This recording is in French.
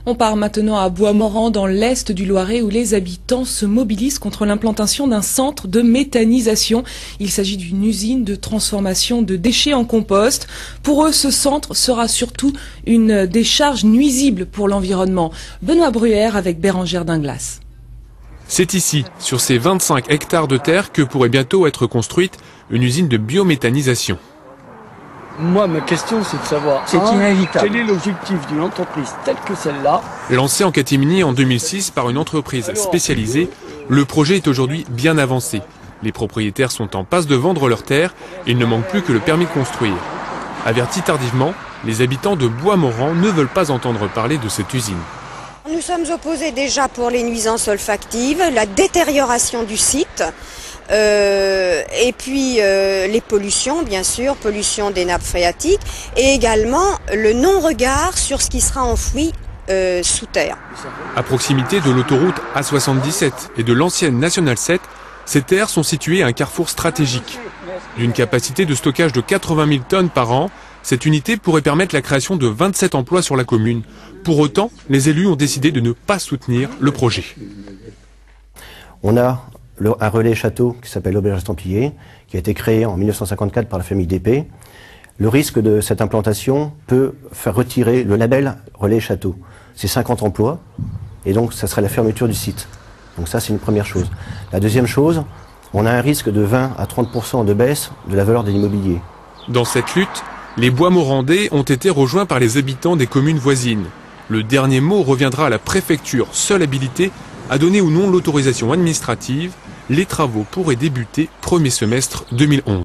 On part maintenant à Bois-Morand, dans l'est du Loiret, où les habitants se mobilisent contre l'implantation d'un centre de méthanisation. Il s'agit d'une usine de transformation de déchets en compost. Pour eux, ce centre sera surtout une décharge nuisible pour l'environnement. Benoît Bruère avec Bérangère Dinglas. C'est ici, sur ces 25 hectares de terre, que pourrait bientôt être construite une usine de biométhanisation. Moi, ma question, c'est de savoir quel est l'objectif d'une entreprise telle que celle-là. Lancé en catimini en 2006 par une entreprise spécialisée, le projet est aujourd'hui bien avancé. Les propriétaires sont en passe de vendre leurs terres et il ne manque plus que le permis de construire. Avertis tardivement, les habitants de Bois-Morand ne veulent pas entendre parler de cette usine. Nous sommes opposés déjà pour les nuisances olfactives, la détérioration du site, et puis les pollutions, bien sûr, pollution des nappes phréatiques, et également le non-regard sur ce qui sera enfoui sous terre. À proximité de l'autoroute A77 et de l'ancienne Nationale 7, ces terres sont situées à un carrefour stratégique. D'une capacité de stockage de 80 000 tonnes par an, cette unité pourrait permettre la création de 27 emplois sur la commune. Pour autant, les élus ont décidé de ne pas soutenir le projet. On a un relais château qui s'appelle l'Auberge Estampillé, qui a été créé en 1954 par la famille d'Épée. Le risque de cette implantation peut faire retirer le label relais château. C'est 50 emplois, et donc ça serait la fermeture du site. Donc ça, c'est une première chose. La deuxième chose, on a un risque de 20 à 30% de baisse de la valeur de l'immobilier. Dans cette lutte, les Bois-Morandais ont été rejoints par les habitants des communes voisines. Le dernier mot reviendra à la préfecture, seule habilitée à donner ou non l'autorisation administrative. Les travaux pourraient débuter premier semestre 2011.